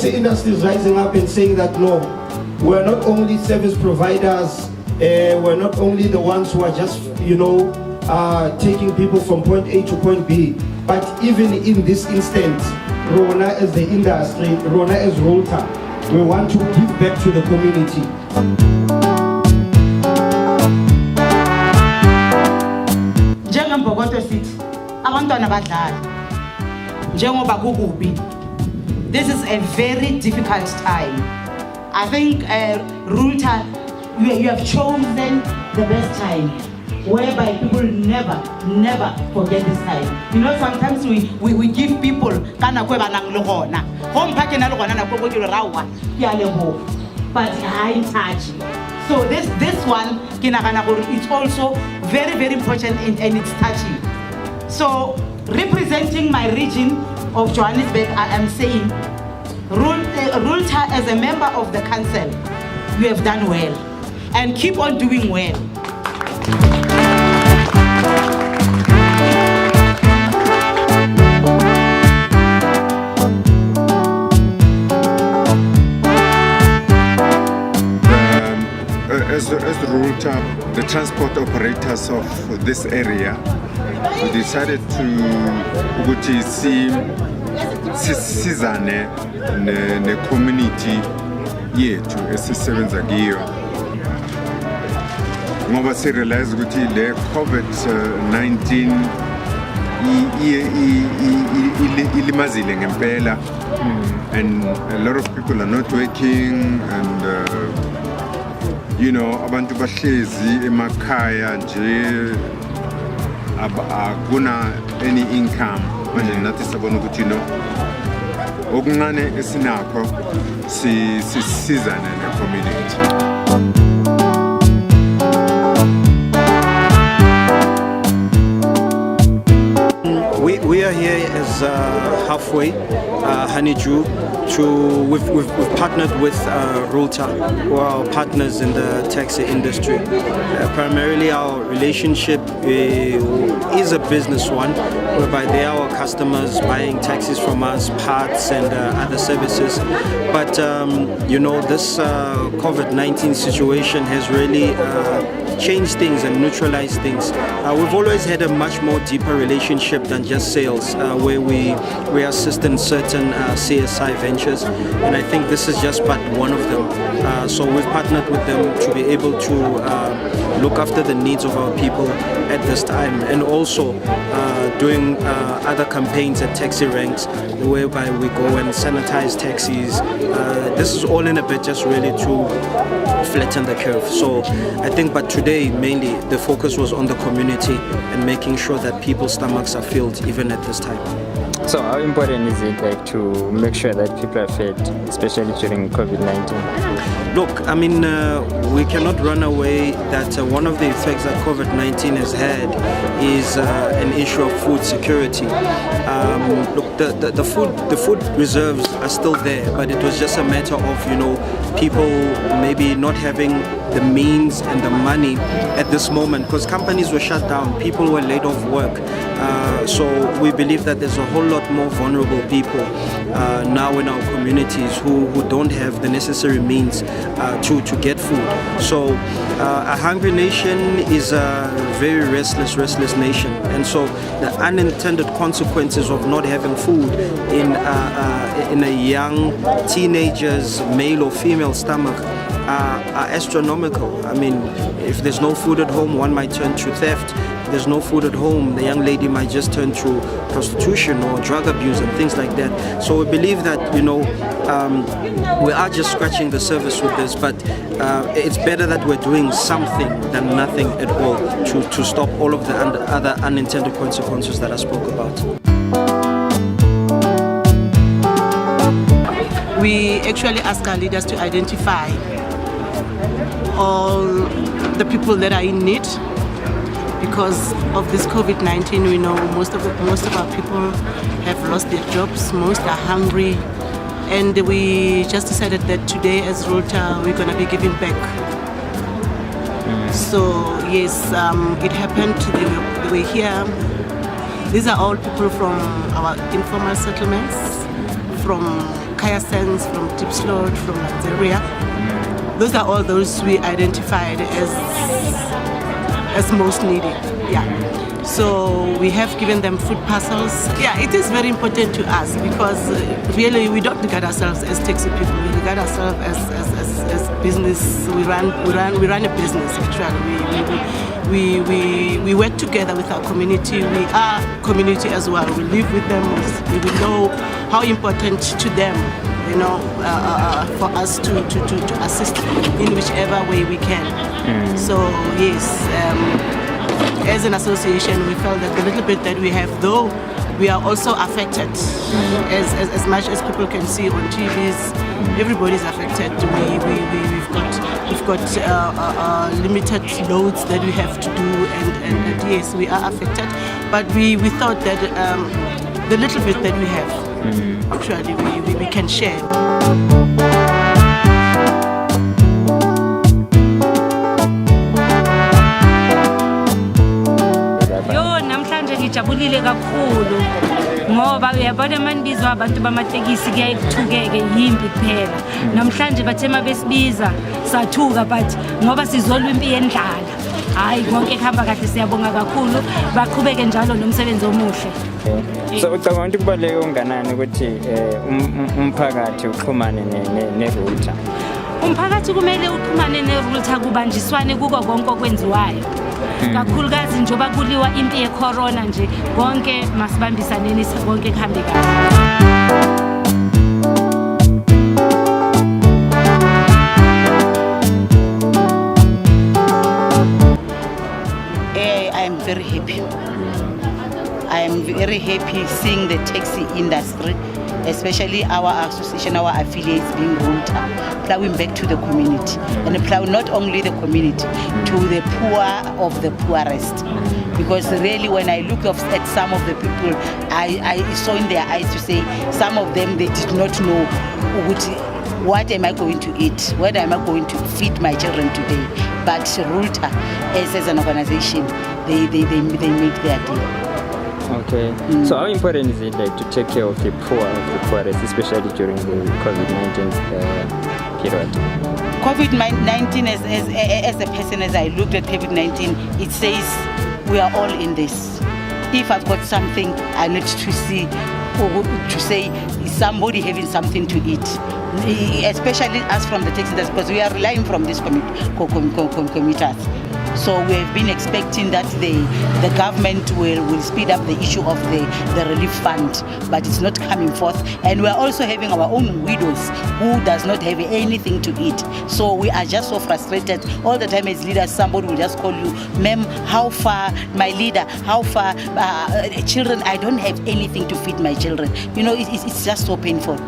taxi industry is rising up and saying that no, we're not only service providers, we're not only the ones who are just, taking people from point A to point B, but even in this instance, Rona as the industry, Rona as RULLDTA, we want to give back to the community. This is a very difficult time. I think RULLDTA, you have chosen the best time, whereby people never forget this time. You know, sometimes we give people but high touch. So this one, it's also very important and it's touching. So representing my region of Johannesburg, I am saying, RULLDTA as a member of the council, you have done well and keep on doing well. As RULLDTA, the transport operators of this area, we decided to see sizane ne community yethu esisebenza kiyo ngoba si realize ukuthi le COVID-19 ilimazile ngempela, and a lot of people are not working, and abantu bahlezi emakhaya nje akuna any income. Manje nathi sabona ukuthi okuncane esinakho sisizane ne-community. We are here as halfway Honeydew. We've partnered with RULLDTA, who are our partners in the taxi industry. Primarily our relationship is a business one, whereby they are our customers buying taxis from us, parts and other services. But this COVID-19 situation has really changed things and neutralized things. We've always had a much more deeper relationship than just sales, where we assist in certain CSI ventures, and I think this is just but one of them. So we've partnered with them to be able to look after the needs of our people at this time, and also doing other campaigns at taxi ranks, whereby we go and sanitize taxis. This is all in a bit just really to flatten the curve. So I think, but today mainly the focus was on the community and making sure that people's stomachs are filled even at this time. So how important is it to make sure that people are fed, especially during COVID-19? Look, I mean, we cannot run away that one of the effects that COVID-19 has had is an issue of food security. Look, the food reserves are still there, but it was just a matter of, people maybe not having the means and the money at this moment, because companies were shut down, people were laid off work. So we believe that there's a whole lot more vulnerable people now in our communities who don't have the necessary means to get food. So a hungry nation is a very restless nation, and so the unintended consequences of not having food in a young teenager's male or female stomach are astronomical. I mean, if there's no food at home, one might turn to theft. If there's no food at home, the young lady might just turn to prostitution or drug abuse and things like that. So we believe that, we are just scratching the surface with this, but it's better that we're doing something than nothing at all to stop all of the other unintended consequences that I spoke about. We actually ask our leaders to identify all the people that are in need. Because of this COVID-19, we know most of our people have lost their jobs, most are hungry, and we just decided that today as RULLDTA we're going to be giving back. So yes, it happened the way here. These are all people from our informal settlements. from Kaya Sense, from Deep Slot, from Nigeria. Those are all those we identified as most needy. Yeah. So we have given them food parcels. Yeah, it is very important to us because really we don't regard ourselves as taxi people. We regard ourselves as business. We run a business actually. We work together with our community. We are community as well. We live with them. We know how important to them, you know, for us to assist in whichever way we can. So yes. As an association, we felt that the little bit that we have, though we are also affected, as much as people can see on TVs, everybody's affected. We've got limited loads that we have to do, and yes, we are affected. But we thought that the little bit that we have, actually, we can share. Ngijabulile kakhulu ngoba uyabona manibizwa abantu bamatekisi kuyaye kuthukeke yimbi kuphela. Namhlanje bathe mabesibiza sathuka but ngoba sizolwa impi yendlala. Hayi konke kuhamba kahle, siyabonga kakhulu, baqhubeke njalo nomsebenzi omuhle. So ucabanga ukuthi kubaluleke kangakanani ukuthi umphakathi uxhumane ne-RULLDTA? Umphakathi kumele uxhumane ne-RULLDTA kubanjiswane kuko konke okwenziwayo. Kakhulukazi njoba kuliwa impi ye-corona nje, konke masibambisaneni konke kuhambe kahle. I am very happy. I am very happy seeing the taxi industry, especially our association, our affiliates being RULLDTA, plowing back to the community, and plow not only the community, to the poor of the poorest. Because really, when I look at some of the people, I saw in their eyes to say, some of them, they did not know what am I going to eat, where am I going to feed my children today. But RULLDTA, as an organization, they made their deal. Okay. So how important is it to take care of the poorest, especially during the COVID-19 period? COVID-19, as a person, as I looked at COVID-19, it says we are all in this. If I've got something, I need to see, or to say, is somebody having something to eat? Especially us from the taxi industry, because we are relying from these commuters. So we have been expecting that the government will speed up the issue of the relief fund, but it's not coming forth. And we are also having our own widows who does not have anything to eat. So we are just so frustrated. All the time as leaders, somebody will just call you, ma'am, how far, my leader, how far, children, I don't have anything to feed my children. You know, it's just so painful.